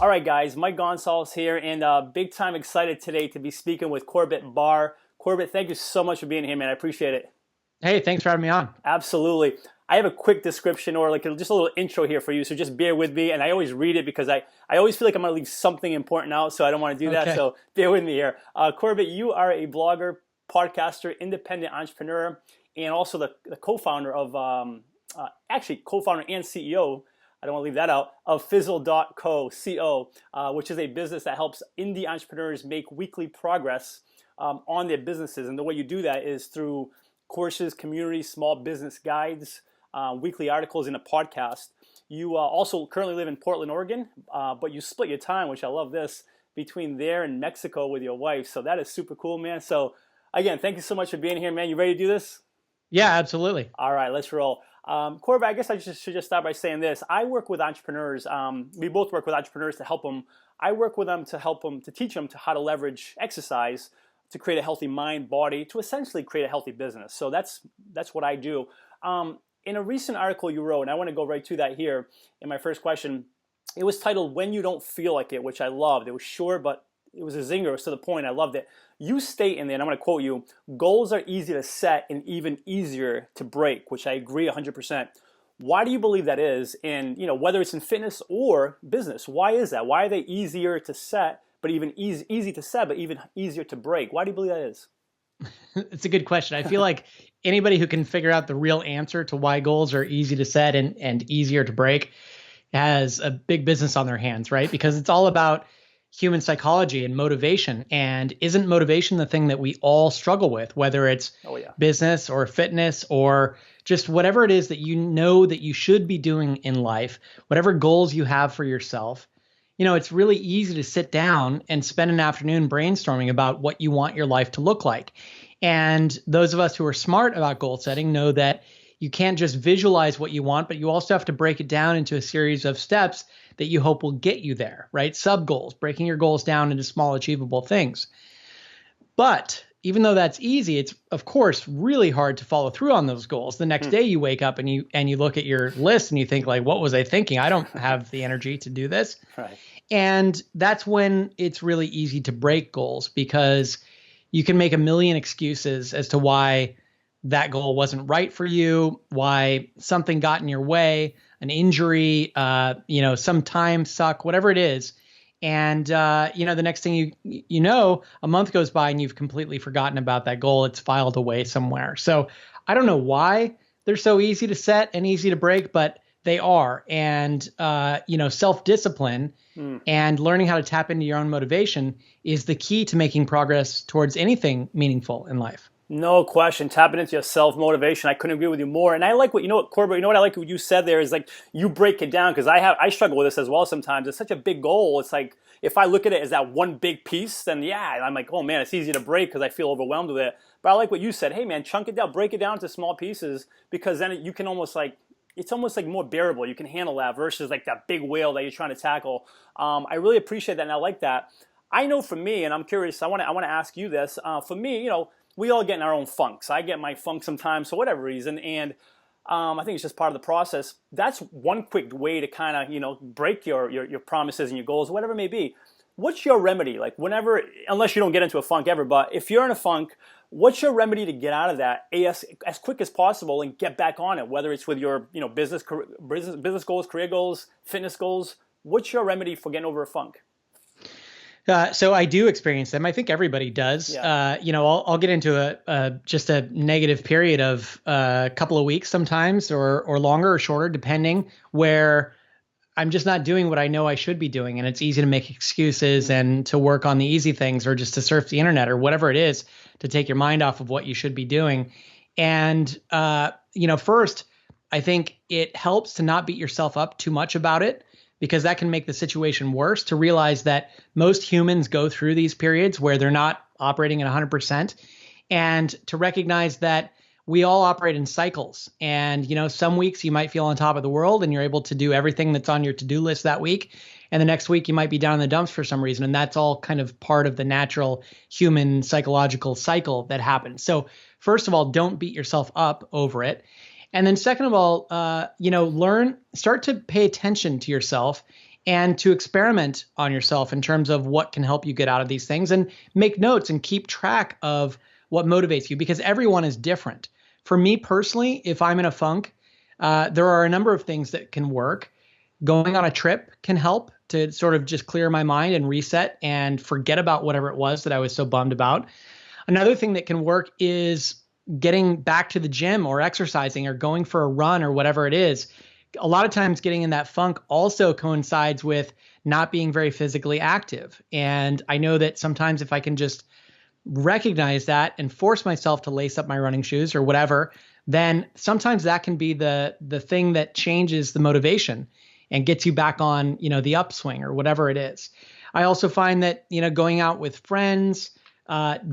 All right, guys, Mike Gonsalves here, and big time excited today to be speaking with Corbett Barr. Corbett, thank you so much for being here, man. I appreciate it. Hey, thanks for having me on. Absolutely. I have a quick description or like just a little intro here for you, so just bear with me. And I always read it because I always feel like I'm going to leave something important out, so I don't want to do that. Okay. So bear with me here. Corbett, you are a blogger, podcaster, independent entrepreneur, and also the co-founder of, actually co-founder and CEO, I don't want to leave that out, of Fizzle.co, which is a business that helps indie entrepreneurs make weekly progress on their businesses. And the way you do that is through courses, communities, small business guides, weekly articles, and a podcast. You also currently live in Portland, Oregon, but you split your time, which I love this, between there and Mexico with your wife. So that is super cool, man. So again, thank you so much for being here, man. You ready to do this? Yeah, absolutely. All right, let's roll. Corbett, I guess I should just start by saying this. I work with entrepreneurs. We both work with entrepreneurs to help them. I work with them to help them, to teach them how to leverage exercise to create a healthy mind, body, to essentially create a healthy business. So that's what I do. In a recent article you wrote, and I want to go right to that here in my first question, it was titled "When You Don't Feel Like It," which I loved. It was short, but it was a zinger. It was to the point. I loved it. You state in there, and I'm going to quote you, "Goals are easy to set and even easier to break," which I agree 100%. Why do you believe that is? And whether it's in fitness or business, why is that? Why are they easier to set, but even easy to set, but even easier to break? Why do you believe that is? It's a good question. I feel like anybody who can figure out the real answer to why goals are easy to set and easier to break has a big business on their hands, right? Because it's all about human psychology and motivation. And isn't motivation the thing that we all struggle with, whether it's business or fitness or just whatever it is that you know that you should be doing in life, whatever goals you have for yourself? It's really easy to sit down and spend an afternoon brainstorming about what you want your life to look like. And those of us who are smart about goal setting know that you can't just visualize what you want, but you also have to break it down into a series of steps that you hope will get you there, right? Sub goals, breaking your goals down into small achievable things. But even though that's easy, it's of course really hard to follow through on those goals. The next day you wake up and you look at your list and you think like, what was I thinking? I don't have the energy to do this. Right. And that's when it's really easy to break goals, because you can make a million excuses as to why that goal wasn't right for you, why something got in your way, an injury, some time suck, whatever it is. And, the next thing you know, a month goes by and you've completely forgotten about that goal. It's filed away somewhere. So I don't know why they're so easy to set and easy to break, but they are. And, self-discipline and learning how to tap into your own motivation is the key to making progress towards anything meaningful in life. No question. Tapping into your self-motivation. I couldn't agree with you more. And I like Corbett, what I like what you said there is like you break it down, because I struggle with this as well sometimes. It's such a big goal. It's like if I look at it as that one big piece, then I'm like, oh man, it's easy to break because I feel overwhelmed with it. But I like what you said. Hey man, chunk it down, break it down into small pieces, because then you can almost like, it's almost like more bearable. You can handle that versus like that big whale that you're trying to tackle. I really appreciate that, and I like that. I know for me, and I'm curious, I want to ask you this. For me, we all get in our own funks. I get my funk sometimes for whatever reason, and I think it's just part of the process. That's one quick way to kind of break your promises and your goals, whatever it may be. What's your remedy? Like whenever, unless you don't get into a funk ever, but if you're in a funk, what's your remedy to get out of that as quick as possible and get back on it? Whether it's with your business goals, career goals, fitness goals. What's your remedy for getting over a funk? So I do experience them. I think everybody does. Yeah. I'll get into just a negative period of a couple of weeks sometimes, or longer or shorter, depending, where I'm just not doing what I know I should be doing. And it's easy to make excuses and to work on the easy things, or just to surf the internet or whatever it is to take your mind off of what you should be doing. And, first, I think it helps to not beat yourself up too much about it, because that can make the situation worse, to realize that most humans go through these periods where they're not operating at 100%, and to recognize that we all operate in cycles. And, some weeks you might feel on top of the world and you're able to do everything that's on your to-do list that week. And the next week you might be down in the dumps for some reason. And that's all kind of part of the natural human psychological cycle that happens. So first of all, don't beat yourself up over it. And then second of all, start to pay attention to yourself and to experiment on yourself in terms of what can help you get out of these things, and make notes and keep track of what motivates you, because everyone is different. For me personally, if I'm in a funk, there are a number of things that can work. Going on a trip can help to sort of just clear my mind and reset and forget about whatever it was that I was so bummed about. Another thing that can work is getting back to the gym or exercising or going for a run or whatever it is. A lot of times getting in that funk also coincides with not being very physically active. And I know that sometimes if I can just recognize that and force myself to lace up my running shoes or whatever, then sometimes that can be the thing that changes the motivation and gets you back on, the upswing or whatever it is. I also find that, going out with friends,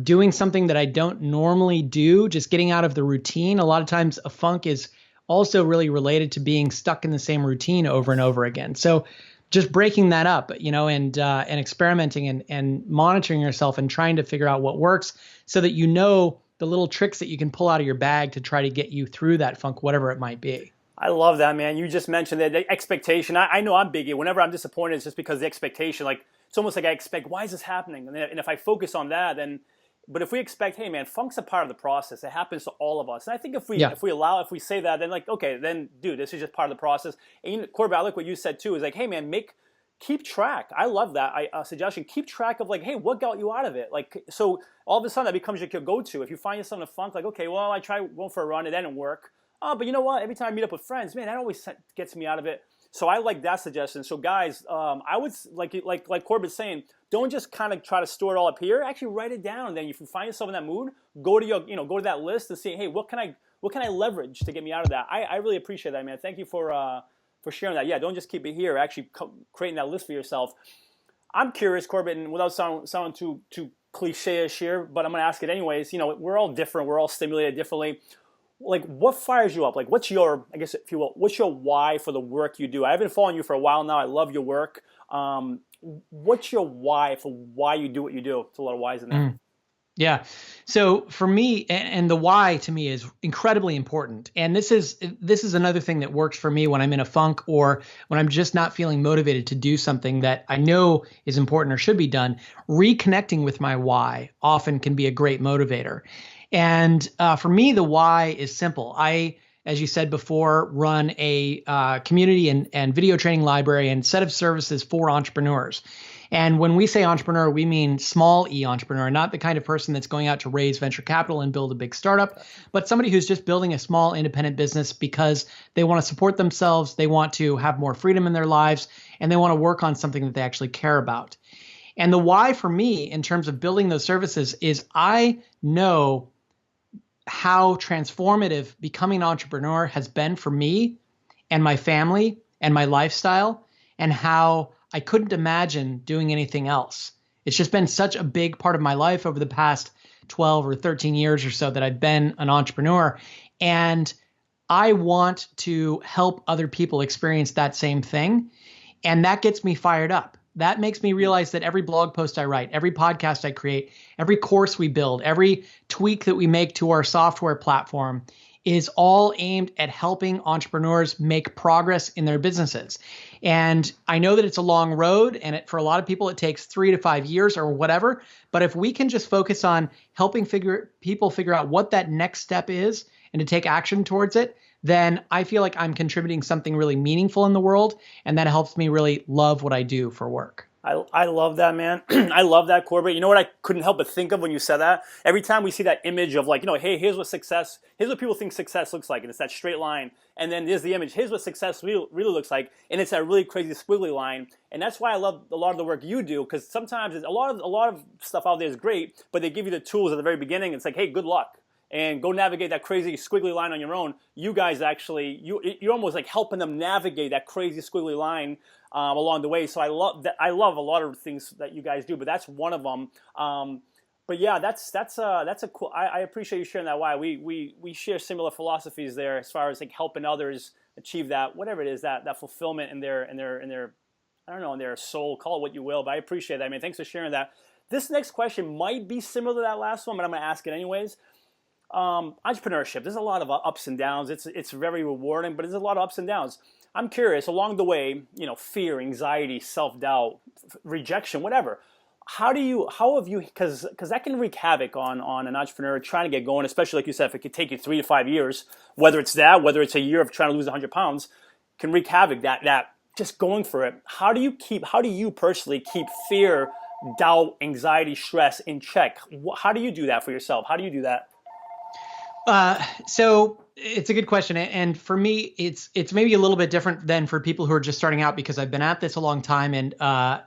doing something that I don't normally do, just getting out of the routine. A lot of times a funk is also really related to being stuck in the same routine over and over again. So just breaking that up, and experimenting and monitoring yourself and trying to figure out what works so that the little tricks that you can pull out of your bag to try to get you through that funk, whatever it might be. I love that, man. You just mentioned that the expectation. I know I'm biggie. Whenever I'm disappointed, it's just because the expectation, like, it's almost like I expect, why is this happening? And if I focus on that, then, but if we expect, hey, man, funk's a part of the process. It happens to all of us. And I think if we say that, then like, okay, then dude, this is just part of the process. And Corbett, I like what you said too, is like, hey, man, keep track. I love that suggestion. Keep track of like, hey, what got you out of it? Like, so all of a sudden that becomes your go-to. If you find yourself in a funk, like, okay, well, I tried going for a run, it didn't work. Oh, but you know what? Every time I meet up with friends, man, that always gets me out of it. So I like that suggestion. So guys, I would like Corbett's saying, don't just kind of try to store it all up here. Actually, write it down. And then if you find yourself in that mood, go to that list and see, hey, what can I leverage to get me out of that? I really appreciate that, man. Thank you for sharing that. Yeah, don't just keep it here. Actually, creating that list for yourself. I'm curious, Corbett, and without sounding too cliche-ish here, but I'm going to ask it anyways. We're all different. We're all stimulated differently. Like, what fires you up? Like, what's your, I guess, if you will, what's your why for the work you do? I've been following you for a while now. I love your work. What's your why for why you do what you do? It's a lot of whys in there. Yeah. So for me, and the why to me is incredibly important. And this is another thing that works for me when I'm in a funk or when I'm just not feeling motivated to do something that I know is important or should be done. Reconnecting with my why often can be a great motivator. And for me, the why is simple. I, as you said before, run a community and video training library and set of services for entrepreneurs. And when we say entrepreneur, we mean small e entrepreneur, not the kind of person that's going out to raise venture capital and build a big startup, but somebody who's just building a small independent business because they want to support themselves, they want to have more freedom in their lives, and they want to work on something that they actually care about. And the why for me in terms of building those services is I know how transformative becoming an entrepreneur has been for me and my family and my lifestyle, and how I couldn't imagine doing anything else. It's just been such a big part of my life over the past 12 or 13 years or so that I've been an entrepreneur. And I want to help other people experience that same thing. And that gets me fired up. That makes me realize that every blog post I write, every podcast I create, every course we build, every tweak that we make to our software platform is all aimed at helping entrepreneurs make progress in their businesses. And I know that it's a long road, and for a lot of people, it takes 3 to 5 years or whatever. But if we can just focus on helping people figure out what that next step is and to take action towards it, then I feel like I'm contributing something really meaningful in the world, and that helps me really love what I do for work. I love that, man. I love that, Corbett. You know what I couldn't help but think of when you said that? Every time we see that image of like, hey, here's what people think success looks like, and it's that straight line. And then there's the image, here's what success really looks like, and it's that really crazy squiggly line. And that's why I love a lot of the work you do, because sometimes a lot of stuff out there is great, but they give you the tools at the very beginning. It's like, hey, good luck. And go navigate that crazy squiggly line on your own. You guys actually, you're almost like helping them navigate that crazy squiggly line along the way. So I love that. I love a lot of things that you guys do, but that's one of them. But yeah, that's a cool. I appreciate you sharing that. Why we share similar philosophies there as far as like helping others achieve that, whatever it is, that fulfillment in their I don't know, in their soul. Call it what you will, but I appreciate that. I mean, thanks for sharing that. This next question might be similar to that last one, but I'm gonna ask it anyways. entrepreneurship. There's a lot of ups and downs. It's very rewarding, but there's a lot of ups and downs. I'm curious, along the way, fear, anxiety, self-doubt, rejection, whatever. How have you, because that can wreak havoc on an entrepreneur trying to get going, especially like you said, if it could take you 3 to 5 years, whether it's a year of trying to lose 100 pounds, can wreak havoc, that just going for it. How do you personally keep fear, doubt, anxiety, stress in check? How do you do that for yourself? How do you do that? So it's a good question. And for me, it's maybe a little bit different than for people who are just starting out, because I've been at this a long time, and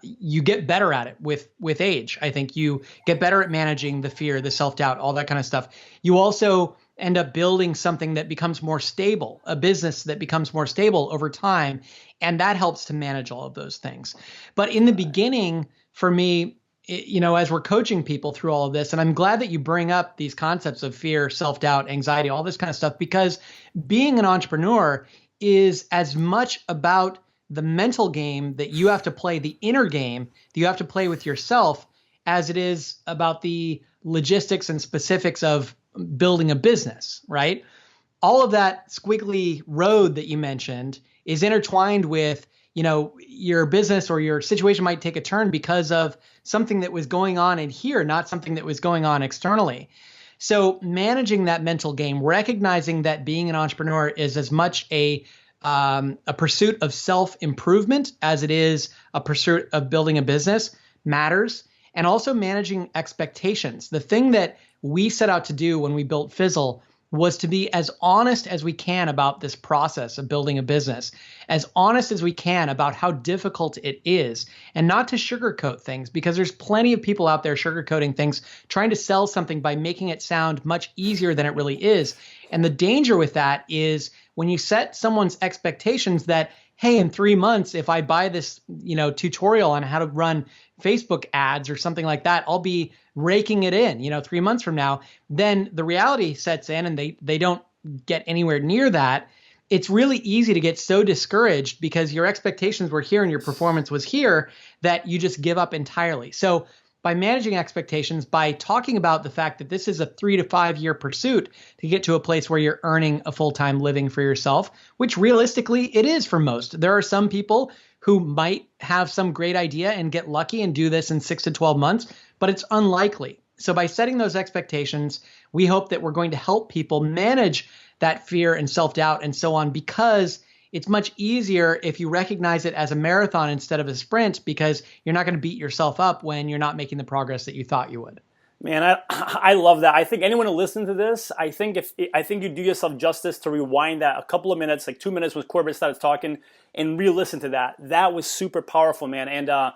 you get better at it with age. I think you get better at managing the fear, the self-doubt, all that kind of stuff. You also end up building something that becomes more stable, a business that becomes more stable over time. And that helps to manage all of those things. But in the beginning, for me, as we're coaching people through all of this, and I'm glad that you bring up these concepts of fear, self-doubt, anxiety, all this kind of stuff, because being an entrepreneur is as much about the mental game that you have to play, the inner game that you have to play with yourself, as it is about the logistics and specifics of building a business, right? All of that squiggly road that you mentioned is intertwined with, your business or your situation might take a turn because of something that was going on in here, not something that was going on externally. So managing that mental game, recognizing that being an entrepreneur is as much a pursuit of self-improvement as it is a pursuit of building a business matters. And also managing expectations. The thing that we set out to do when we built Fizzle was to be as honest as we can about this process of building a business, as honest as we can about how difficult it is, and not to sugarcoat things, because there's plenty of people out there sugarcoating things, trying to sell something by making it sound much easier than it really is. And the danger with that is when you set someone's expectations that, hey, in 3 months, if I buy this, tutorial on how to run Facebook ads or something like that, I'll be raking it in, 3 months from now, then the reality sets in and they don't get anywhere near that. It's really easy to get so discouraged because your expectations were here and your performance was here that you just give up entirely. So by managing expectations, by talking about the fact that this is a 3 to 5 year pursuit to get to a place where you're earning a full-time living for yourself, which realistically it is for most. There are some people who might have some great idea and get lucky and do this in 6 to 12 months, but it's unlikely. So by setting those expectations, we hope that we're going to help people manage that fear and self-doubt and so on, because it's much easier if you recognize it as a marathon instead of a sprint, because you're not going to beat yourself up when you're not making the progress that you thought you would. Man, I love that. I think anyone who listens to this, I think you do yourself justice to rewind that a couple of minutes, like 2 minutes when Corbett started talking, and re-listen to that. That was super powerful, man. And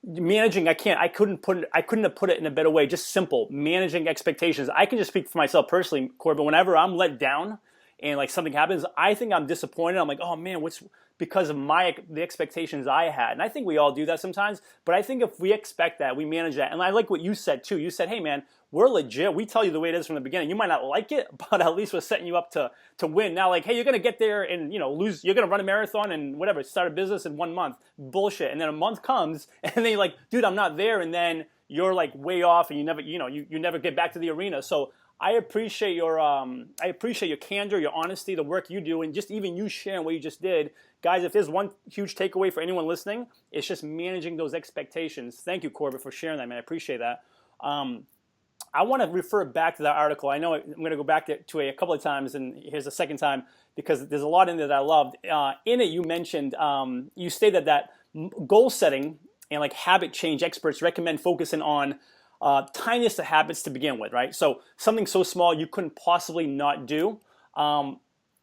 managing, I couldn't have put it in a better way. Just simple, managing expectations. I can just speak for myself personally, Corbett. Whenever I'm let down and like something happens, I think I'm disappointed. I'm like, oh man, what's because of the expectations I had. And I think we all do that sometimes. But I think if we expect that, we manage that. And I like what you said too. You said, hey man, we're legit. We tell you the way it is from the beginning. You might not like it, but at least we're setting you up to win. Now, like, hey, you're gonna get there and lose. You're gonna run a marathon and whatever, start a business in 1 month. Bullshit. And then a month comes, and then you're like, dude, I'm not there. And then you're like way off, and you never, you never get back to the arena. So I appreciate your candor, your honesty, the work you do, and just even you sharing what you just did. Guys, if there's one huge takeaway for anyone listening, it's just managing those expectations. Thank you, Corbett, for sharing that, man. I appreciate that. I want to refer back to that article. I know I'm going to go back to it a couple of times, and here's the second time because there's a lot in there that I loved. In it, you mentioned, you stated that goal setting and like habit change experts recommend focusing on tiniest of habits to begin with, right? So something so small you couldn't possibly not do.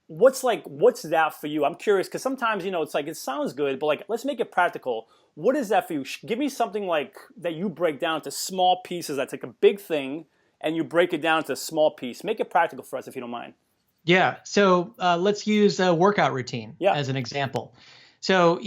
What's that for you? I'm curious because sometimes, it's like it sounds good, but like let's make it practical. What is that for you? Give me something like that you break down to small pieces. That's like a big thing, and you break it down to a small piece. Make it practical for us if you don't mind. Yeah. So let's use a workout routine as an example. So,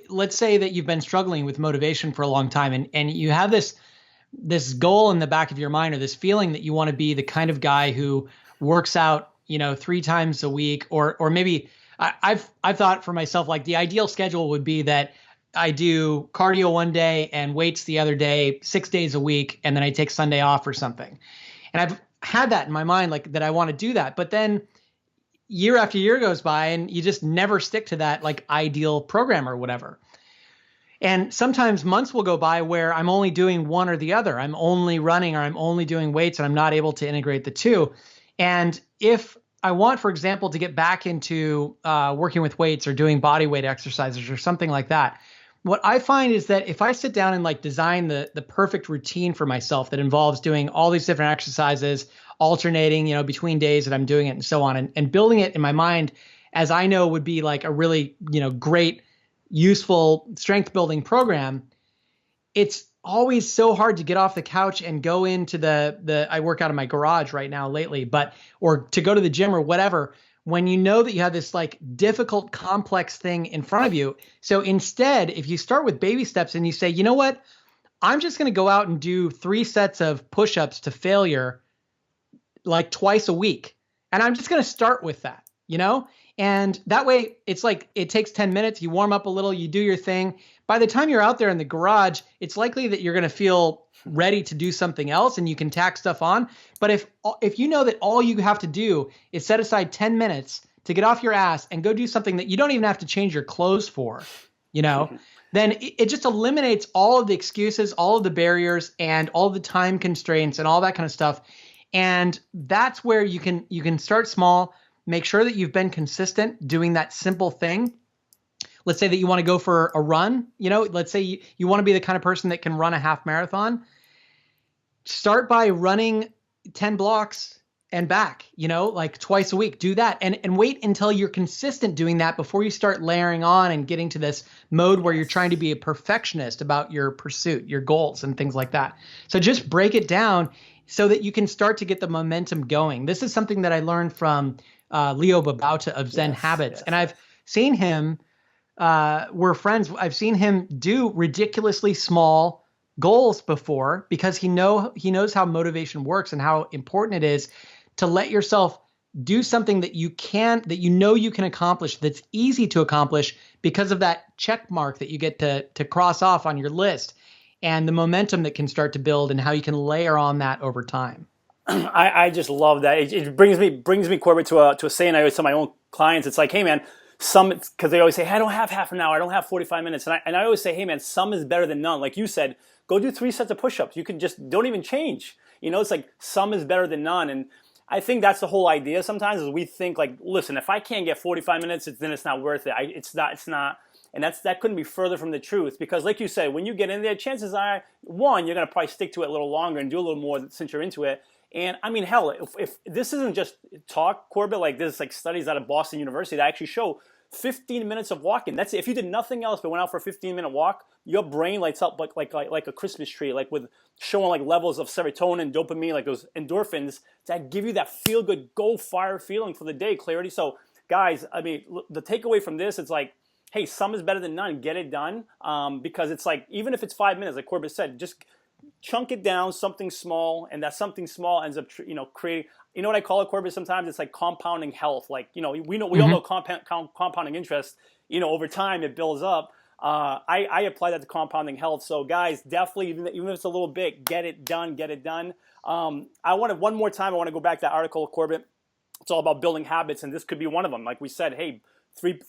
let's say that you've been struggling with motivation for a long time, and you have this goal in the back of your mind, or this feeling that you want to be the kind of guy who works out, 3 times a week, or maybe I've thought for myself, like the ideal schedule would be that I do cardio one day and weights the other day, 6 days a week, and then I take Sunday off or something. And had that in my mind, like that I want to do that. But then year after year goes by and you just never stick to that like ideal program or whatever. And sometimes months will go by where I'm only doing one or the other. I'm only running or I'm only doing weights and I'm not able to integrate the two. And if I want, for example, to get back into working with weights or doing body weight exercises or something like that, what I find is that if I sit down and like design the perfect routine for myself that involves doing all these different exercises, alternating, between days that I'm doing it and so on, and building it in my mind as I know would be like a really, great, useful strength building program, it's always so hard to get off the couch and go into I work out in my garage right now lately, or to go to the gym or whatever, when you know that you have this like difficult, complex thing in front of you. So instead, if you start with baby steps and you say, you know what, I'm just going to go out and do 3 sets of push-ups to failure like twice a week. And I'm just going to start with that, And that way it's like, it takes 10 minutes, you warm up a little, you do your thing. By the time you're out there in the garage, it's likely that you're going to feel ready to do something else and you can tack stuff on. But if you know that all you have to do is set aside 10 minutes to get off your ass and go do something that you don't even have to change your clothes for, then it just eliminates all of the excuses, all of the barriers and all the time constraints and all that kind of stuff. And that's where you can start small, make sure that you've been consistent doing that simple thing. Let's say that you want to go for a run, let's say you want to be the kind of person that can run a half marathon. Start by running 10 blocks and back, like twice a week. Do that and wait until you're consistent doing that before you start layering on and getting to this mode where you're trying to be a perfectionist about your pursuit, your goals and things like that. So just break it down so that you can start to get the momentum going. This is something that I learned from Leo Babauta of Zen Habits. And I've seen him, we're friends. I've seen him do ridiculously small goals before because he knows how motivation works and how important it is to let yourself do something that you can accomplish, that's easy to accomplish because of that check mark that you get to cross off on your list and the momentum that can start to build and how you can layer on that over time. I just love that. It brings me, Corbett, to a saying I always tell my own clients. It's like, hey man, because they always say, hey, I don't have half an hour, I don't have 45 minutes. And I always say, hey man, some is better than none. Like you said, go do 3 sets of push-ups. You can just don't even change. It's like some is better than none. And I think that's the whole idea sometimes is we think like, listen, if I can't get 45 minutes, then it's not worth it. It's not. And that couldn't be further from the truth because like you said, when you get in there, chances are, one, you're going to probably stick to it a little longer and do a little more since you're into it. And I mean, hell, if this isn't just talk, Corbett, like there's like studies out of Boston University that actually show 15 minutes of walking. That's it. If you did nothing else but went out for a 15-minute walk, your brain lights up like a Christmas tree, like with showing like levels of serotonin, dopamine, like those endorphins that give you that feel good, go fire feeling for the day, clarity. So guys, I mean, the takeaway from this, it's like, hey, some is better than none. Get it done because it's like, even if it's 5 minutes, like Corbett said, just chunk it down, something small, and that something small ends up, creating. You know what I call it, Corbett? Sometimes it's like compounding health. Like we all know compounding interest. Over time it builds up. I apply that to compounding health. So guys, definitely, even if it's a little bit, get it done. I want to one more time. I want to go back to that article, Corbett. It's all about building habits, and this could be one of them. Like we said, hey, 3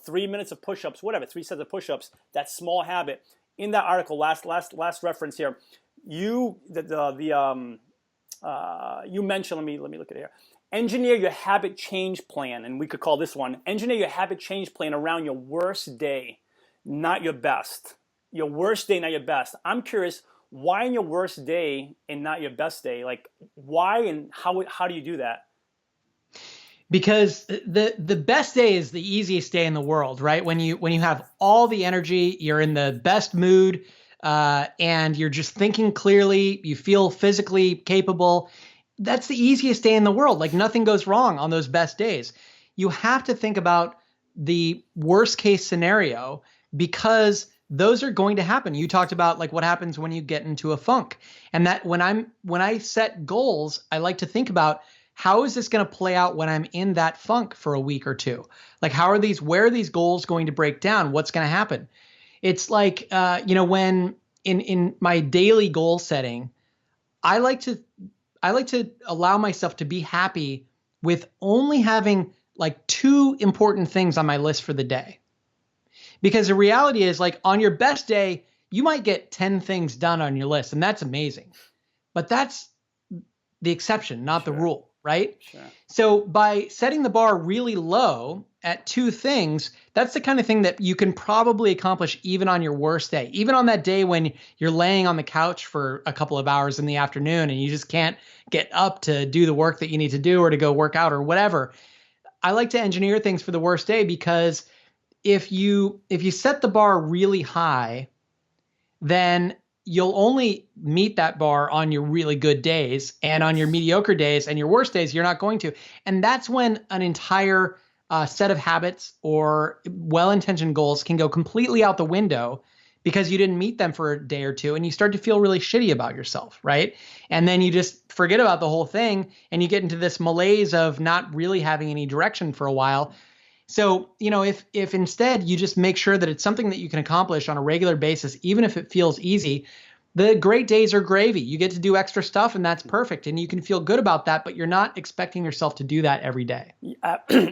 minutes of push-ups, whatever, 3 sets of push-ups. That small habit. In that article, last reference here, you mentioned. Let me look at it here. Engineer your habit change plan, and we could call this one. Engineer your habit change plan around your worst day, not your best. Your worst day, not your best. I'm curious, why in your worst day and not your best day? Like why and how do you do that? Because the best day is the easiest day in the world, right? When you have all the energy, you're in the best mood, and you're just thinking clearly, you feel physically capable. That's the easiest day in the world. Like nothing goes wrong on those best days. You have to think about the worst case scenario because those are going to happen. You talked about like what happens when you get into a funk, and that when I set goals, I like to think about, how is this going to play out when I'm in that funk for a week or two? Like, where are these goals going to break down? What's going to happen? It's like, when in my daily goal setting, I like to I like to allow myself to be happy with only having like 2 important things on my list for the day. Because the reality is, like, on your best day, you might get 10 things done on your list, and that's amazing. But that's the exception, not the rule, right? Sure. So by setting the bar really low at 2 things, that's the kind of thing that you can probably accomplish even on your worst day. Even on that day when you're laying on the couch for a couple of hours in the afternoon and you just can't get up to do the work that you need to do or to go work out or whatever. I like to engineer things for the worst day, because if you set the bar really high, then you'll only meet that bar on your really good days, and on your mediocre days and your worst days, you're not going to. And that's when an entire set of habits or well-intentioned goals can go completely out the window because you didn't meet them for a day or two, and you start to feel really shitty about yourself, right? And then you just forget about the whole thing, and you get into this malaise of not really having any direction for a while. So, if instead you just make sure that it's something that you can accomplish on a regular basis, even if it feels easy, the great days are gravy. You get to do extra stuff, and that's perfect. And you can feel good about that, but you're not expecting yourself to do that every day.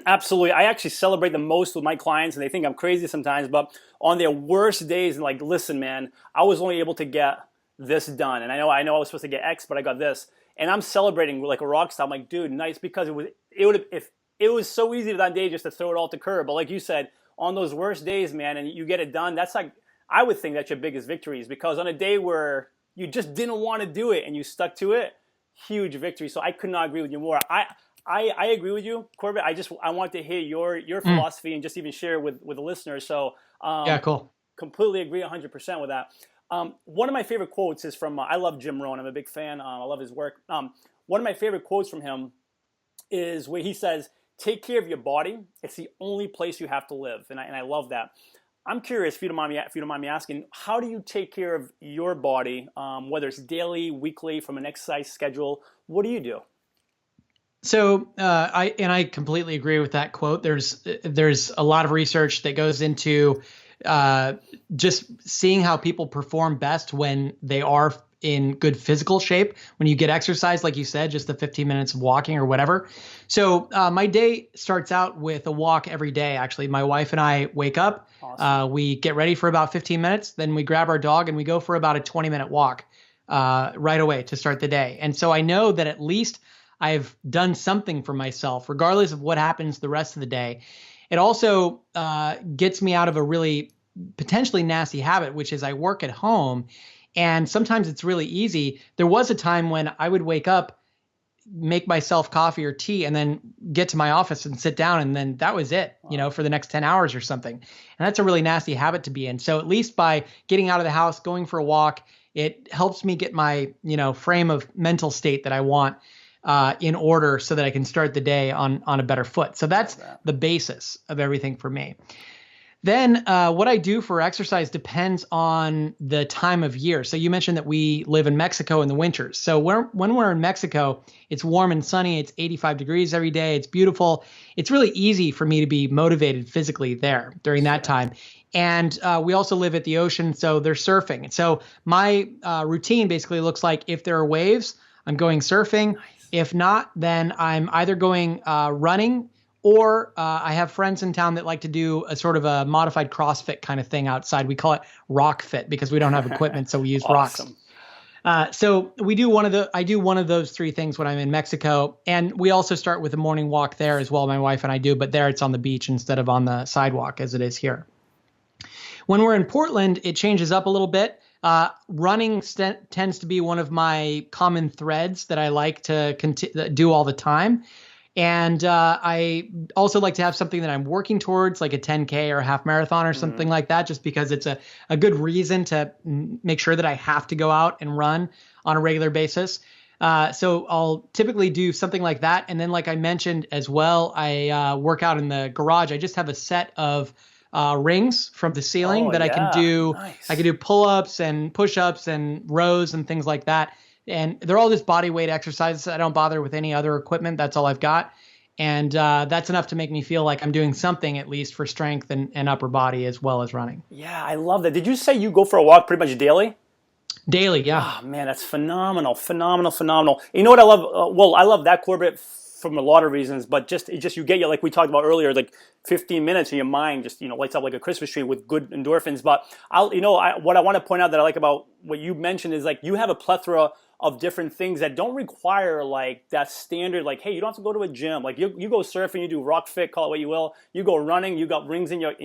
Absolutely. I actually celebrate the most with my clients, and they think I'm crazy sometimes, but on their worst days, and like, listen, man, I was only able to get this done. And I know I was supposed to get X, but I got this. And I'm celebrating like a rock star. I'm like, dude, nice, because it was so easy that day just to throw it all to curb. But like you said, on those worst days, man, and you get it done, that's like, I would think that's your biggest victories, because on a day where you just didn't want to do it and you stuck to it, huge victory. So I could not agree with you more. I agree with you, Corbett. I want to hear your philosophy and just even share with the listeners. So yeah, cool. Completely agree 100% with that. One of my favorite quotes is from, I love Jim Rohn. I'm a big fan. I love his work. One of my favorite quotes from him is where he says, take care of your body. It's the only place you have to live. And I love that. I'm curious, if you don't mind me asking, how do you take care of your body, whether it's daily, weekly, from an exercise schedule? What do you do? So I completely agree with that quote. There's a lot of research that goes into just seeing how people perform best when they are in good physical shape. When you get exercise, like you said, just the 15 minutes of walking or whatever. So my day starts out with a walk every day. Actually, my wife and I wake up, awesome. We get ready for about 15 minutes, then we grab our dog and we go for about a 20-minute walk right away to start the day. And so I know that at least I've done something for myself, regardless of what happens the rest of the day. It also gets me out of a really potentially nasty habit, which is I work at home. And sometimes it's really easy. There was a time when I would wake up, make myself coffee or tea, and then get to my office and sit down. And then that was it, for the next 10 hours or something. And that's a really nasty habit to be in. So at least by getting out of the house, going for a walk, it helps me get my, frame of mental state that I want in order so that I can start the day on a better foot. So that's the basis of everything for me. Then what I do for exercise depends on the time of year. So you mentioned that we live in Mexico in the winters. So when we're in Mexico, it's warm and sunny. It's 85 degrees every day. It's beautiful. It's really easy for me to be motivated physically there during that time. And we also live at the ocean, so there's surfing. And so my routine basically looks like, if there are waves, I'm going surfing. Nice. If not, then I'm either going running, or I have friends in town that like to do a sort of a modified CrossFit kind of thing outside. We call it Rock Fit because we don't have equipment, so we use awesome. Rocks. So I do one of those 3 things when I'm in Mexico, and we also start with a morning walk there as well. My wife and I do, but there it's on the beach instead of on the sidewalk as it is here. When we're in Portland, it changes up a little bit. Running tends to be one of my common threads that I like to do all the time. And I also like to have something that I'm working towards, like a 10K or a half marathon or something like that, just because it's a good reason to make sure that I have to go out and run on a regular basis. So I'll typically do something like that. And then, like I mentioned as well, I work out in the garage. I just have a set of rings from the ceiling that I can do. Nice. I can do pull-ups and push-ups and rows and things like that. And they're all just body weight exercises. I don't bother with any other equipment. That's all I've got. And that's enough to make me feel like I'm doing something, at least for strength and upper body as well as running. Yeah, I love that. Did you say you go for a walk pretty much daily? Daily, yeah. Oh man, that's phenomenal, phenomenal, phenomenal. You know what I love? Well, I love that, Corbett, from a lot of reasons. But just you get your, like we talked about earlier, like 15 minutes and your mind just lights up like a Christmas tree with good endorphins. But what I want to point out that I like about what you mentioned is like you have a plethora of different things that don't require like that standard, like, hey, you don't have to go to a gym. Like you go surfing, you do rock fit, call it what you will. You go running, you got rings in your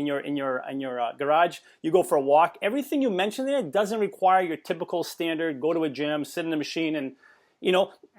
garage. You go for a walk. Everything you mentioned there doesn't require your typical standard. Go to a gym, sit in the machine, and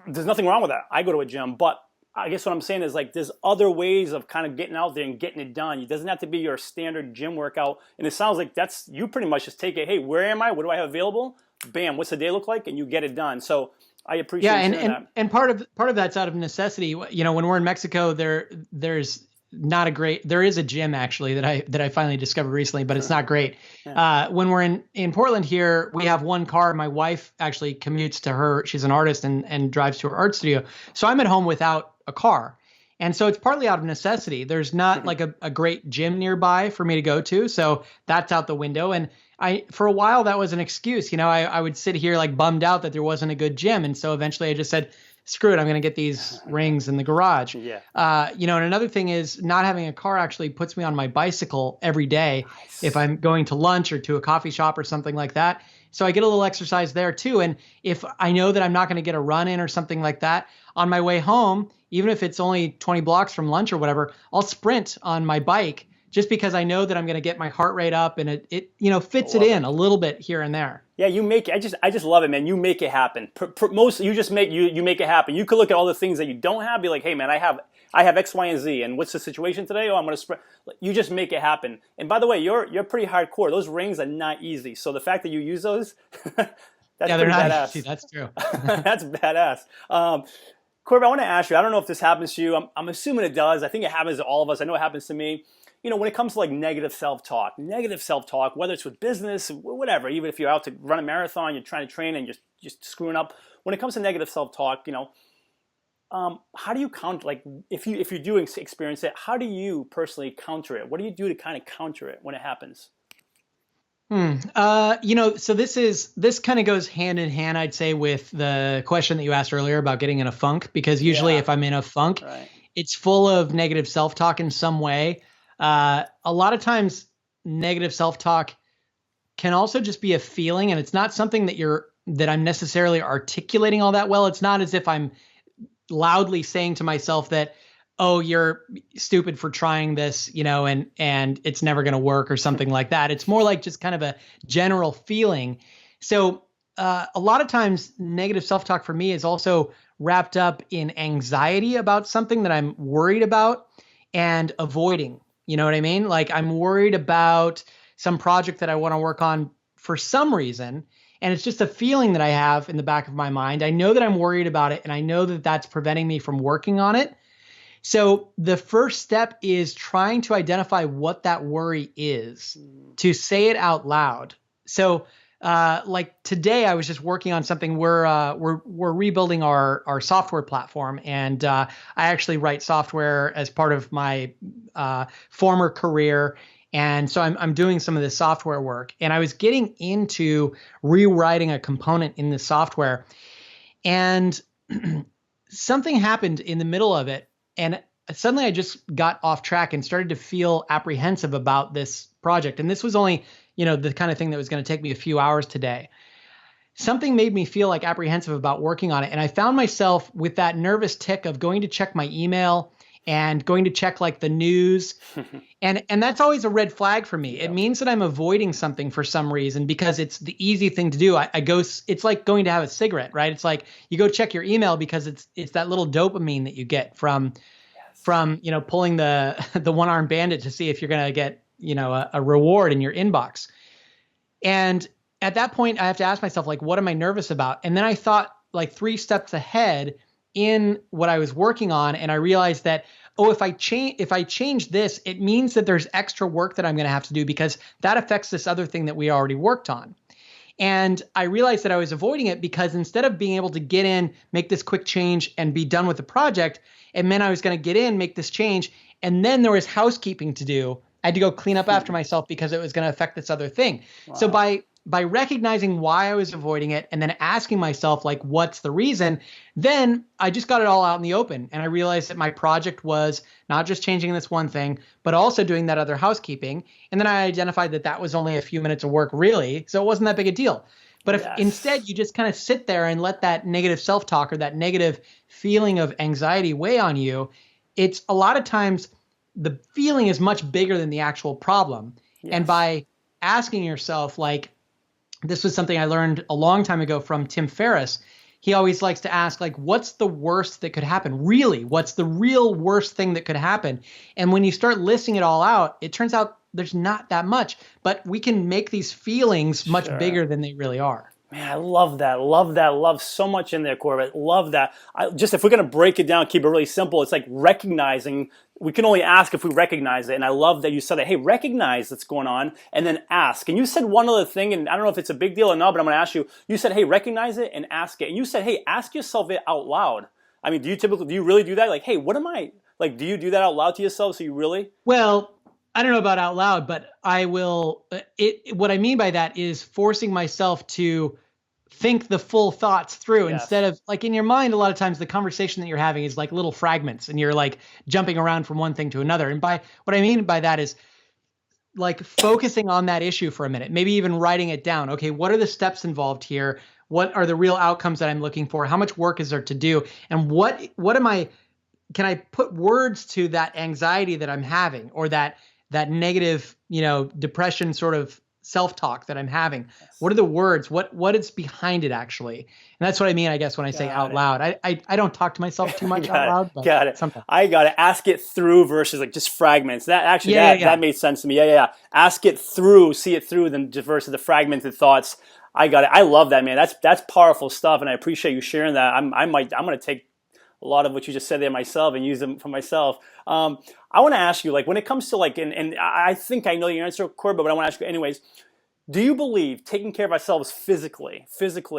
there's nothing wrong with that. I go to a gym, but I guess what I'm saying is like there's other ways of kind of getting out there and getting it done. It doesn't have to be your standard gym workout. And it sounds like that's you pretty much just take it. Hey, where am I? What do I have available? Bam, what's the day look like? And you get it done. So I appreciate that. And part of that's out of necessity. When we're in Mexico, there's not a great. There is a gym actually that I finally discovered recently, but it's not great. Yeah. When we're in Portland here, we have one car. My wife actually commutes to her. She's an artist and drives to her art studio. So I'm at home without a car. And so it's partly out of necessity. There's not like a great gym nearby for me to go to. So that's out the window. And for a while, that was an excuse. I would sit here like bummed out that there wasn't a good gym. And so eventually I just said, screw it, I'm going to get these rings in the garage. Yeah. And another thing is not having a car actually puts me on my bicycle every day. Nice. If I'm going to lunch or to a coffee shop or something like that. So I get a little exercise there too. And if I know that I'm not going to get a run in or something like that on my way home, even if it's only 20 blocks from lunch or whatever, I'll sprint on my bike just because I know that I'm going to get my heart rate up and it fits it in a little bit here and there. Yeah, you make it. I just love it, man. You make it happen. You make it happen. You could look at all the things that you don't have, be like, hey, man, I have X, Y, and Z, and what's the situation today? Oh, I'm going to sprint. You just make it happen. And by the way, you're pretty hardcore. Those rings are not easy. So the fact that you use those, that's pretty badass. Easy. That's true. That's badass. Corbett, I want to ask you, I don't know if this happens to you. I'm assuming it does. I think it happens to all of us. I know it happens to me. When it comes to like negative self-talk, whether it's with business, whatever, even if you're out to run a marathon, you're trying to train and you're just screwing up. When it comes to negative self-talk, how do you counter, like if you do experience it, how do you personally counter it? What do you do to kind of counter it when it happens? So this kind of goes hand in hand, I'd say, with the question that you asked earlier about getting in a funk, because usually if I'm in a funk, it's full of negative self-talk in some way. A lot of times negative self-talk can also just be a feeling, and it's not something that I'm necessarily articulating all that well. It's not as if I'm loudly saying to myself that, oh, you're stupid for trying this, and it's never going to work or something like that. It's more like just kind of a general feeling. So a lot of times negative self-talk for me is also wrapped up in anxiety about something that I'm worried about and avoiding. You know what I mean? Like I'm worried about some project that I want to work on for some reason. And it's just a feeling that I have in the back of my mind. I know that I'm worried about it, and I know that that's preventing me from working on it. So the first step is trying to identify what that worry is, to say it out loud. So like today, I was just working on something. We're rebuilding our software platform, and I actually write software as part of my former career. And so I'm doing some of this software work, and I was getting into rewriting a component in the software, and something happened in the middle of it. And suddenly I just got off track and started to feel apprehensive about this project. And this was only, the kind of thing that was going to take me a few hours today. Something made me feel like apprehensive about working on it. And I found myself with that nervous tick of going to check my email and going to check like the news. And that's always a red flag for me. It means that I'm avoiding something for some reason, because it's the easy thing to do. It's like going to have a cigarette, right? It's like you go check your email because it's that little dopamine that you get from pulling the one-armed bandit to see if you're going to get, a reward in your inbox. And at that point, I have to ask myself, like, what am I nervous about? And then I thought like 3 steps ahead in what I was working on. And I realized that, if I change this, it means that there's extra work that I'm going to have to do, because that affects this other thing that we already worked on. And I realized that I was avoiding it because instead of being able to get in, make this quick change and be done with the project, it meant I was going to get in, make this change, and then there was housekeeping to do. I had to go clean up after myself because it was going to affect this other thing. Wow. So by by recognizing why I was avoiding it and then asking myself, like, what's the reason? Then I just got it all out in the open. And I realized that my project was not just changing this one thing, but also doing that other housekeeping. And then I identified that that was only a few minutes of work, really. So it wasn't that big a deal. But if instead you just kind of sit there and let that negative self-talk or that negative feeling of anxiety weigh on you, it's a lot of times the feeling is much bigger than the actual problem. Yes. And by asking yourself, like, this was something I learned a long time ago from Tim Ferriss. He always likes to ask, like, what's the worst that could happen? Really, what's the real worst thing that could happen? And when you start listing it all out, it turns out there's not that much, but we can make these feelings much bigger than they really are. Man, I love that. Love so much in there, Corbett. Love that. If we're going to break it down, keep it really simple, it's like recognizing. We can only ask if we recognize it. And I love that you said that, hey, recognize what's going on and then ask. And you said one other thing, and I don't know if it's a big deal or not, but I'm going to ask you. You said, hey, recognize it and ask it. And you said, hey, ask yourself it out loud. I mean, do you really do that? Like, hey, what am I? Like, do you do that out loud to yourself? So you really? Well, I don't know about out loud, but I will. What I mean by that is forcing myself to think the full thoughts through instead of, like, in your mind, a lot of times the conversation that you're having is like little fragments and you're like jumping around from one thing to another. And by what I mean by that is like focusing on that issue for a minute, maybe even writing it down. Okay, what are the steps involved here? What are the real outcomes that I'm looking for? How much work is there to do? And can I put words to that anxiety that I'm having, or that negative, depression sort of self-talk that I'm having? What are the words? What is behind it actually? And that's what I mean, I guess, when I say out loud. I don't talk to myself too much out loud. But got it. Sometimes. I got it. Ask it through versus like just fragments. That actually that made sense to me. Yeah. Ask it through, see it through, then versus the fragmented thoughts. I got it. I love that, man. That's powerful stuff, and I appreciate you sharing that. I'm going to take a lot of what you just said there myself and use them for myself. I want to ask you, like, when it comes to like, and I think I know your answer, Corbett, but I want to ask you anyways. Do you believe taking care of ourselves physically,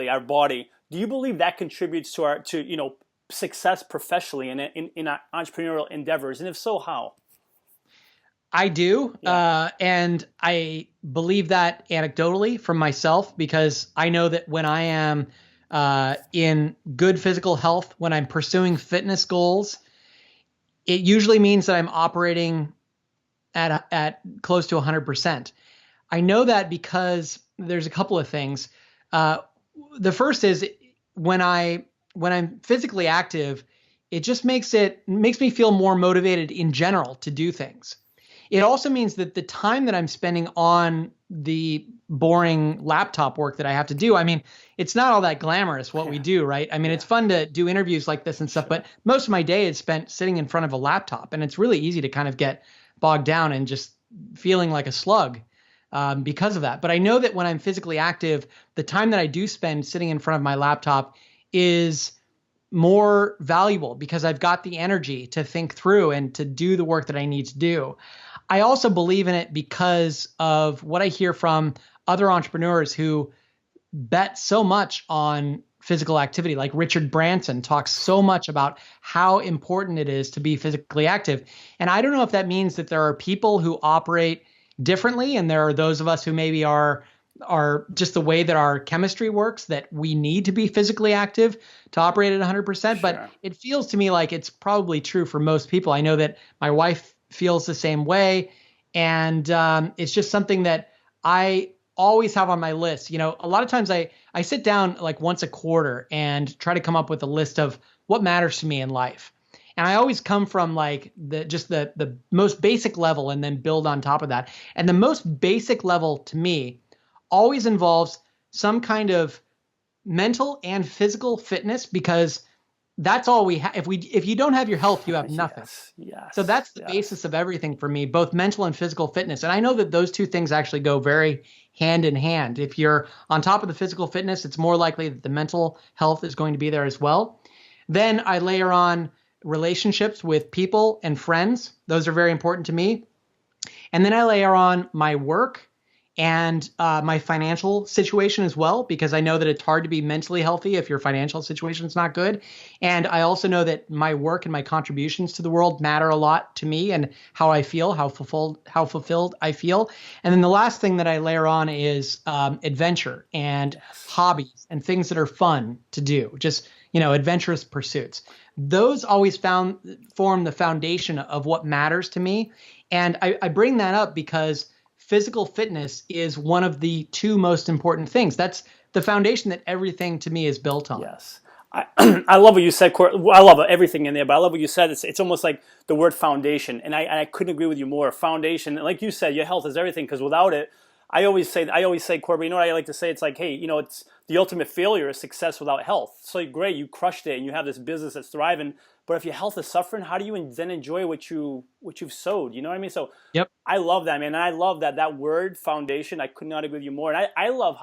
our body, do you believe that contributes to our success professionally in our entrepreneurial endeavors? And if so, how? I do. And I believe that anecdotally from myself, because I know that when I am in good physical health, when I'm pursuing fitness goals, it usually means that I'm operating at close to 100%. I know that because there's a couple of things. The first is when I'm physically active, it just makes me feel more motivated in general to do things. It also means that the time that I'm spending on the boring laptop work that I have to do, I mean, it's not all that glamorous what we do, right? I mean, it's fun to do interviews like this and stuff, but most of my day is spent sitting in front of a laptop, and it's really easy to kind of get bogged down and just feeling like a slug because of that. But I know that when I'm physically active, the time that I do spend sitting in front of my laptop is more valuable because I've got the energy to think through and to do the work that I need to do. I also believe in it because of what I hear from other entrepreneurs who bet so much on physical activity. Like Richard Branson talks so much about how important it is to be physically active. And I don't know if that means that there are people who operate differently, and there are those of us who maybe are just the way that our chemistry works, that we need to be physically active to operate at 100%. But it feels to me like it's probably true for most people. I know that my wife feels the same way. And it's just something that I always have on my list. A lot of times I sit down like once a quarter and try to come up with a list of what matters to me in life. And I always come from like the most basic level and then build on top of that. And the most basic level to me always involves some kind of mental and physical fitness, because that's all we have. If you don't have your health, you have nothing. Yes. So that's the basis of everything for me, both mental and physical fitness. And I know that those two things actually go very hand in hand. If you're on top of the physical fitness, it's more likely that the mental health is going to be there as well. Then I layer on relationships with people and friends. Those are very important to me. And then I layer on my work and my financial situation as well, because I know that it's hard to be mentally healthy if your financial situation is not good. And I also know that my work and my contributions to the world matter a lot to me and how I feel, how fulfilled I feel. And then the last thing that I layer on is adventure and hobbies and things that are fun to do, just adventurous pursuits. Those always form the foundation of what matters to me. And I bring that up because physical fitness is one of the two most important things. That's the foundation that everything to me is built on. Yes. I love what you said, I love everything in there, but I love what you said. It's almost like the word foundation, and I couldn't agree with you more. Foundation, like you said, your health is everything, because without it, I always say, Corbett, you know what I like to say? It's like, hey, it's the ultimate failure is success without health. So great, you crushed it and you have this business that's thriving, but if your health is suffering, how do you then enjoy what you've sowed? You know what I mean? So Yep. I love that, man, and I love that word foundation. I could not agree with you more. And I love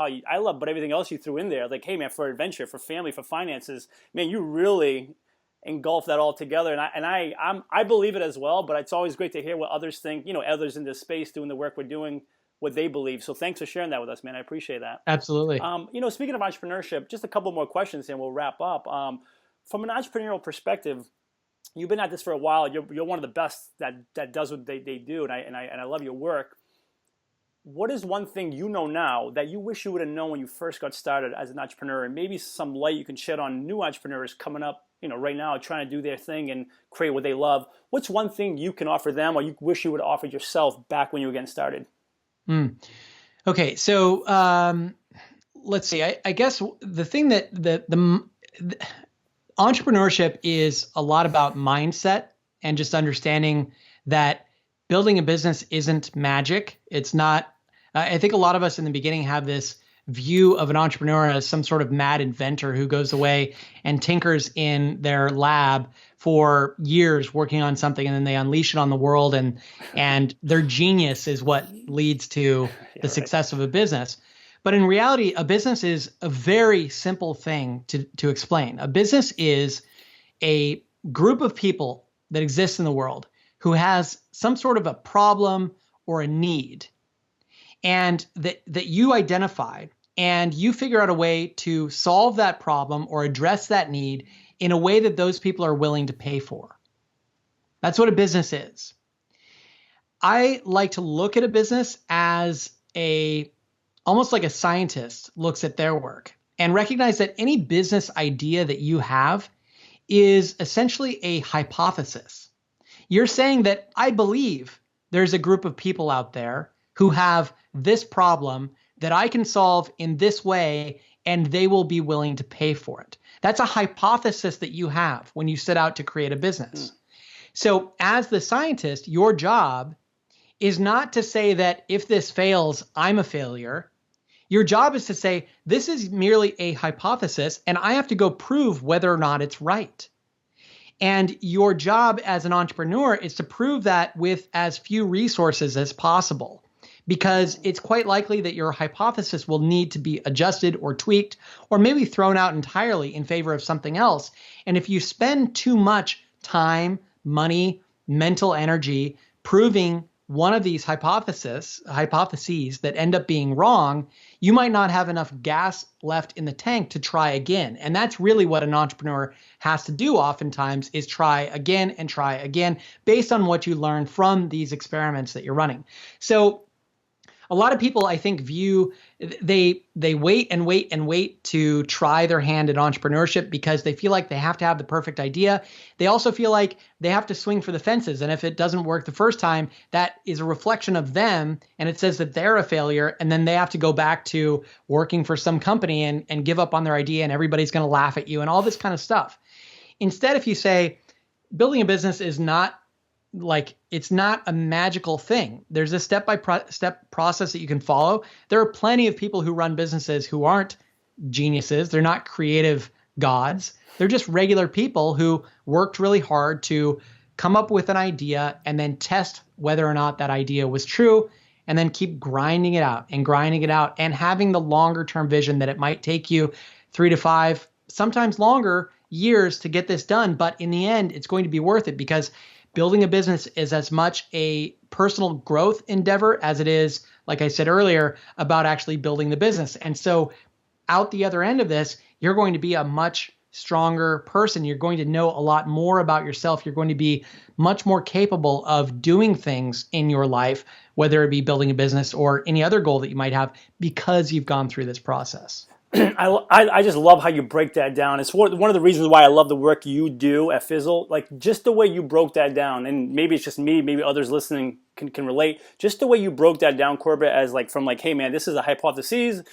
but everything else you threw in there, like, hey, man, for adventure, for family, for finances, man, you really engulf that all together, and I believe it as well. But it's always great to hear what others think. Others in this space doing the work we're doing, what they believe. So thanks for sharing that with us, man. I appreciate that. Absolutely. Speaking of entrepreneurship, just a couple more questions and we'll wrap up. From an entrepreneurial perspective, you've been at this for a while. You're one of the best that does what they do, and I love your work. What is one thing you know now that you wish you would have known when you first got started as an entrepreneur, and maybe some light you can shed on new entrepreneurs coming up, right now, trying to do their thing and create what they love? What's one thing you can offer them, or you wish you would have offered yourself back when you were getting started? Okay, so let's see. I guess the thing that the entrepreneurship is a lot about mindset and just understanding that building a business isn't magic. It's not. I think a lot of us in the beginning have this view of an entrepreneur as some sort of mad inventor who goes away and tinkers in their lab for years working on something, and then they unleash it on the world, and their genius is what leads to the success of a business. But in reality, a business is a very simple thing to explain. A business is a group of people that exists in the world who has some sort of a problem or a need, and that you identify, and you figure out a way to solve that problem or address that need in a way that those people are willing to pay for. That's what a business is. I like to look at a business as almost like a scientist looks at their work, and recognize that any business idea that you have is essentially a hypothesis. You're saying that I believe there's a group of people out there who have this problem that I can solve in this way, and they will be willing to pay for it. That's a hypothesis that you have when you set out to create a business. So as the scientist, your job is not to say that if this fails, I'm a failure. Your job is to say, this is merely a hypothesis, and I have to go prove whether or not it's right. And your job as an entrepreneur is to prove that with as few resources as possible, because it's quite likely that your hypothesis will need to be adjusted or tweaked or maybe thrown out entirely in favor of something else. And if you spend too much time, money, mental energy proving one of these hypotheses that end up being wrong, you might not have enough gas left in the tank to try again. And that's really what an entrepreneur has to do oftentimes, is try again based on what you learn from these experiments that you're running. So a lot of people, I think, they wait and wait and wait to try their hand at entrepreneurship because they feel like they have to have the perfect idea. They also feel like they have to swing for the fences. And if it doesn't work the first time, that is a reflection of them. And it says that they're a failure. And then they have to go back to working for some company and give up on their idea, and everybody's going to laugh at you and all this kind of stuff. Instead, if you say building a business is not it's not a magical thing. There's a step-by-step process that you can follow. There are plenty of people who run businesses who aren't geniuses. They're not creative gods. They're just regular people who worked really hard to come up with an idea and then test whether or not that idea was true, and then keep grinding it out and having the longer-term vision that it might take you 3 to 5, sometimes longer years to get this done. But in the end, it's going to be worth it, because building a business is as much a personal growth endeavor as it is like I said earlier, about actually building the business. And so out the other end of this, you're going to be a much stronger person. You're going to know a lot more about yourself. You're going to be much more capable of doing things in your life, whether it be building a business or any other goal that you might have, because you've gone through this process. I just love how you break that down. It's one of the reasons why I love the work you do at Fizzle. Like, just the way you broke that down, and maybe it's just me, maybe others listening can relate. Just the way you broke that down, Corbett, as like from like, hey man, this is a hypothesis.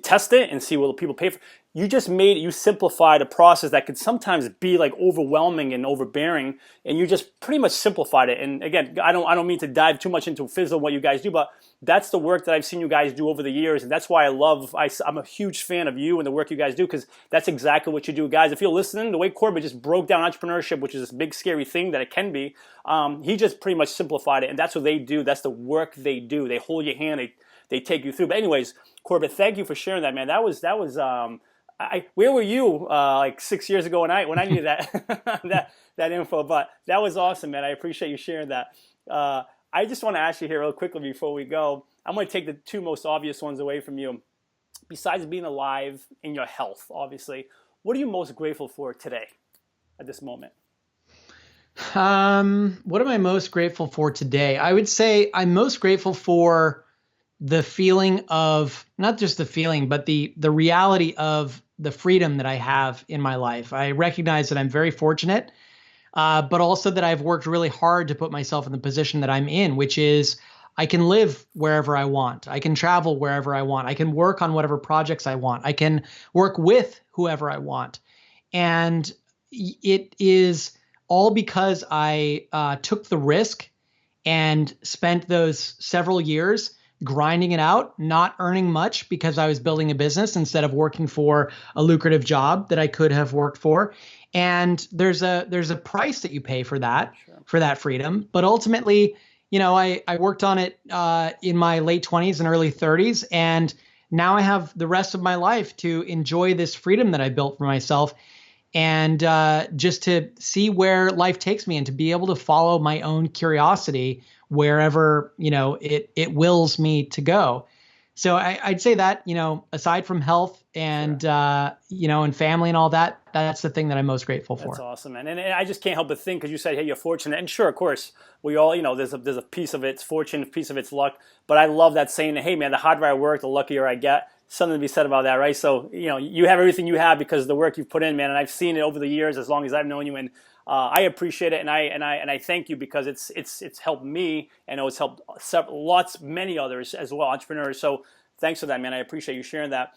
Test it and see what people pay for. You simplified a process that could sometimes be like overwhelming and overbearing, and you just pretty much simplified it. And again, I don't mean to dive too much into Fizzle, what you guys do, but that's the work that I've seen you guys do over the years, and that's why I'm a huge fan of you and the work you guys do, because that's exactly what you do, guys. If you're listening, the way Corbett just broke down entrepreneurship, which is this big scary thing that it can be, he just pretty much simplified it, and that's what they do. That's the work they do. They hold your hand. They take you through. But anyways, Corbett, thank you for sharing that, man. That was where were you like 6 years ago when I needed that that info? But that was awesome, man. I appreciate you sharing that. I just want to ask you here real quickly before we go. I'm going to take the two most obvious ones away from you. Besides being alive and your health, obviously, what are you most grateful for today, at this moment? What am I most grateful for today? I would say I'm most grateful for the feeling of, not just the feeling, but the reality of the freedom that I have in my life. I recognize that I'm very fortunate, but also that I've worked really hard to put myself in the position that I'm in, which is I can live wherever I want. I can travel wherever I want. I can work on whatever projects I want. I can work with whoever I want. And it is all because I took the risk and spent those several years grinding it out, not earning much because I was building a business instead of working for a lucrative job that I could have worked for. And there's a price that you pay for that, sure, for that freedom. But ultimately, I worked on it in my late 20s and early 30s. And now I have the rest of my life to enjoy this freedom that I built for myself, and just to see where life takes me and to be able to follow my own curiosity wherever, it wills me to go. So I'd say that, aside from health and, sure, and family and all that, that's the thing that I'm most grateful for. That's awesome, man. And I just can't help but think, because you said, hey, you're fortunate. And sure, of course, we all, there's a piece of it's fortune, a piece of it's luck. But I love that saying, hey, man, the harder I work, the luckier I get. Something to be said about that, right? So, you have everything you have because of the work you've put in, man. And I've seen it over the years, as long as I've known you. And I appreciate it, and I thank you, because it's helped me. I know it's helped many others as well, entrepreneurs. So thanks for that, man. I appreciate you sharing that.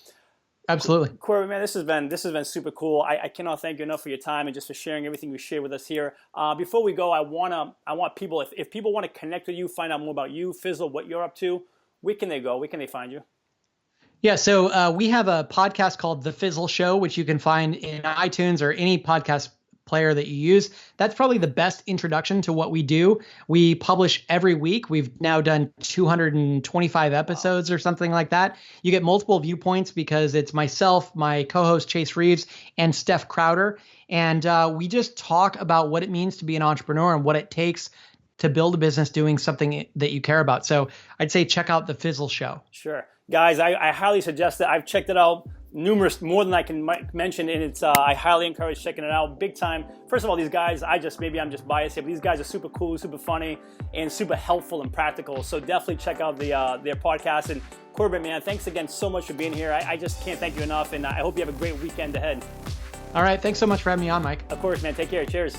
Absolutely, Corbett, man. This has been super cool. I cannot thank you enough for your time and just for sharing everything you shared with us here. Before we go, I want people, if people want to connect with you, find out more about you, Fizzle, what you're up to, where can they go? Where can they find you? Yeah, so we have a podcast called The Fizzle Show, which you can find in iTunes or any podcast player that you use. That's probably the best introduction to what we do. We publish every week. We've now done 225 episodes, wow, or something like that. You get multiple viewpoints because it's myself, my co-host Chase Reeves, and Steph Crowder. And we just talk about what it means to be an entrepreneur and what it takes to build a business doing something that you care about. So I'd say check out The Fizzle Show. Sure. Guys, I highly suggest it. I've checked it out more than I can mention, and it's I highly encourage checking it out big time. First of all, these guys, I'm just biased here, but these guys are super cool, super funny, and super helpful and practical. So definitely check out their podcast. And Corbett, man, thanks again so much for being here. I just can't thank you enough, and I hope you have a great weekend ahead. All right. Thanks so much for having me on, Mike. Of course, man. Take care. Cheers.